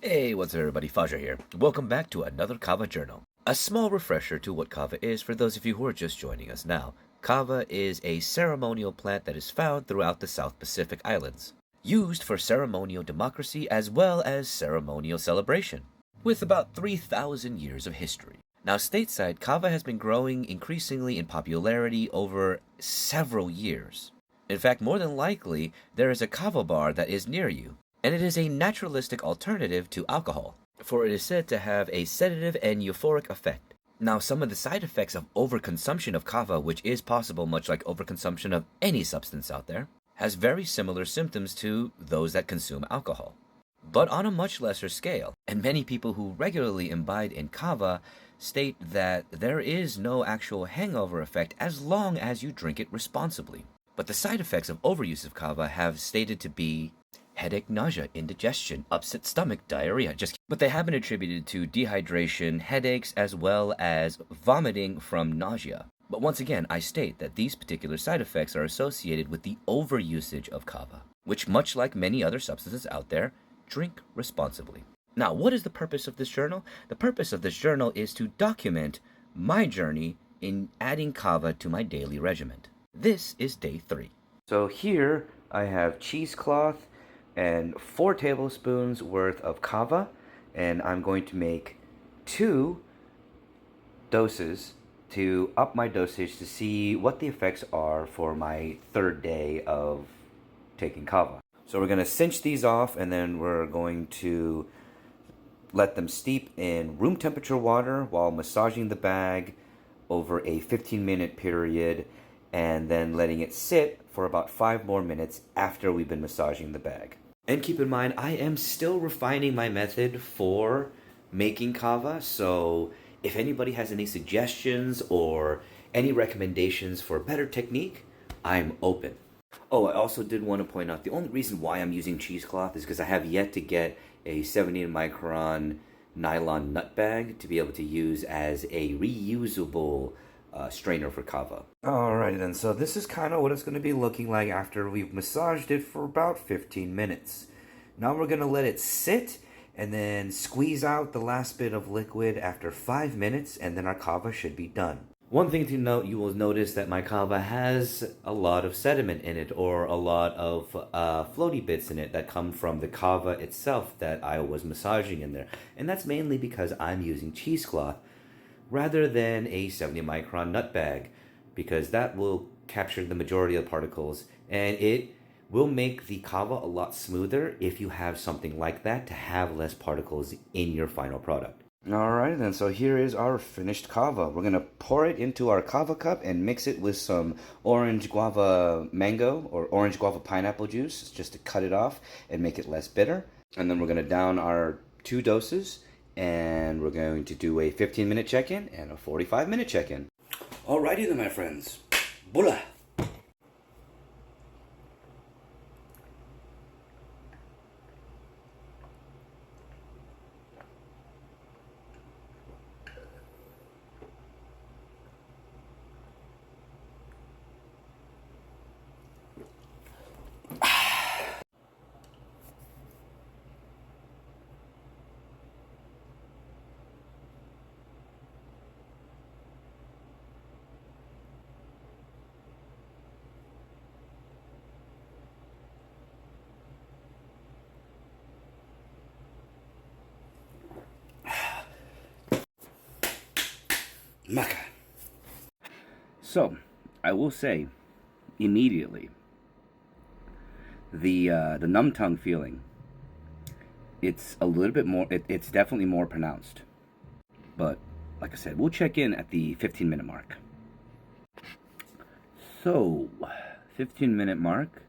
Hey, what's up everybody, Faja here. Welcome back to another Kava Journal. A small refresher to what kava is for those of you who are just joining us now. Kava is a ceremonial plant that is found throughout the South Pacific Islands, used for ceremonial democracy as well as ceremonial celebration, with about 3,000 years of history. Now, stateside, kava has been growing increasingly in popularity over several years. In fact, more than likely, there is a kava bar that is near you, and it is a naturalistic alternative to alcohol, for it is said to have a sedative and euphoric effect. Now, some of the side effects of overconsumption of kava, which is possible much like overconsumption of any substance out there, has very similar symptoms to those that consume alcohol, but on a much lesser scale. And many people who regularly imbibe in kava state that there is no actual hangover effect as long as you drink it responsibly. But the side effects of overuse of kava have stated to be headache, nausea, indigestion, upset stomach, diarrhea. But they have been attributed to dehydration, headaches, as well as vomiting from nausea. But once again, I state that these particular side effects are associated with the overusage of kava, which, much like many other substances out there, drink responsibly. Now, what is the purpose of this journal? The purpose of this journal is to document my journey in adding kava to my daily regimen. This is day 3. So here I have cheesecloth and 4 tablespoons worth of kava, and I'm going to make 2 doses to up my dosage to see what the effects are for my 3rd day of taking kava. So we're going to cinch these off, and then we're going to let them steep in room temperature water while massaging the bag over a 15-minute period, and then letting it sit for about 5 more minutes after we've been massaging the bag. And keep in mind, I am still refining my method for making kava, so if anybody has any suggestions or any recommendations for a better technique, I'm open. Oh, I also did want to point out, the only reason why I'm using cheesecloth is because I have yet to get a 70 micron nylon nut bag to be able to use as a reusable strainer for kava. Alrighty then, so this is kind of what it's going to be looking like after we've massaged it for about 15 minutes. Now we're going to let it sit and then squeeze out the last bit of liquid after 5 minutes, and then our kava should be done. One thing to note, you will notice that my kava has a lot of sediment in it, or a lot of floaty bits in it that come from the kava itself that I was massaging in there. And that's mainly because I'm using cheesecloth rather than a 70 micron nut bag, because that will capture the majority of the particles, and it will make the kava a lot smoother if you have something like that to have less particles in your final product. Alright then, so here is our finished kava. We're going to pour it into our kava cup and mix it with some orange guava mango or orange guava pineapple juice just to cut it off and make it less bitter. And then we're going to down our 2 doses, and we're going to do a 15-minute check-in and a 45-minute check-in. Alrighty then, my friends. Bula! Maka. So, I will say, immediately, the numb tongue feeling, it's a little bit more, it's definitely more pronounced. But, like I said, we'll check in at the 15-minute mark. So, 15-minute mark,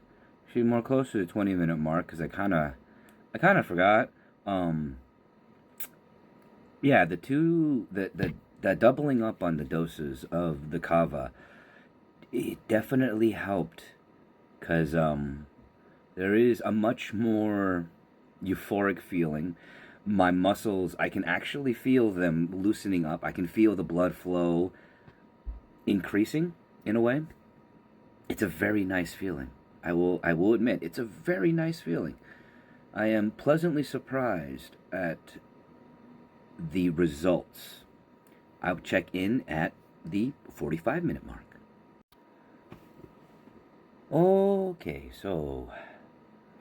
should be more closer to the 20-minute mark, because I kind of forgot. Yeah, the doubling up on the doses of the kava, it definitely helped, because there is a much more euphoric feeling. My muscles, I can actually feel them loosening up. I can feel the blood flow increasing in a way. It's a very nice feeling. I will admit, it's a very nice feeling. I am pleasantly surprised at the results. I'll check in at the 45-minute mark. Okay, so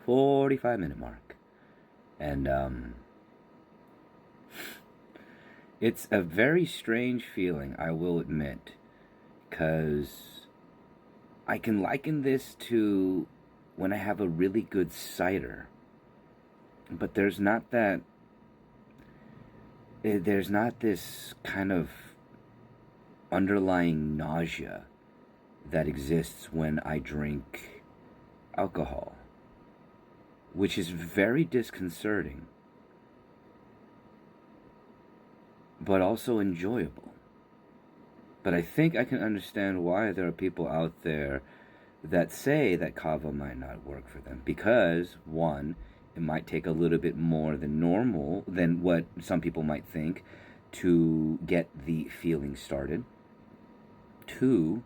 45-minute mark. And it's a very strange feeling, I will admit, because I can liken this to when I have a really good cider. But there's not this kind of underlying nausea that exists when I drink alcohol, which is very disconcerting, but also enjoyable. But I think I can understand why there are people out there that say that kava might not work for them, because one, it might take a little bit more than normal, than what some people might think, to get the feeling started. Two,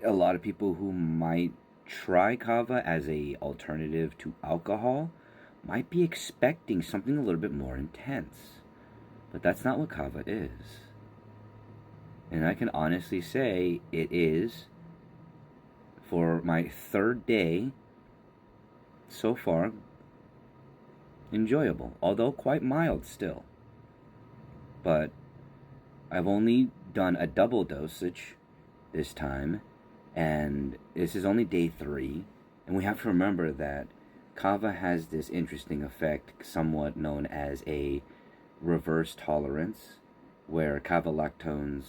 a lot of people who might try kava as a alternative to alcohol might be expecting something a little bit more intense. But that's not what kava is. And I can honestly say it is, for my third day so far, enjoyable, although quite mild still. But I've only done a double dosage this time, and this is only day 3, and we have to remember that kava has this interesting effect, somewhat known as a reverse tolerance, where kava lactones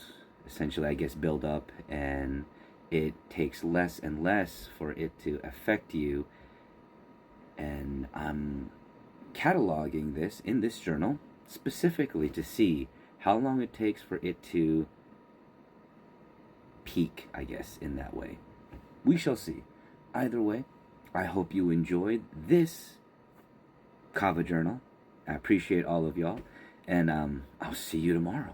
essentially, I guess, build up, and it takes less and less for it to affect you. And I'm cataloging this in this journal specifically to see how long it takes for it to peak, I guess, in that way. We shall see. Either way, I hope you enjoyed this Kava Journal. I appreciate all of y'all, and I'll see you tomorrow.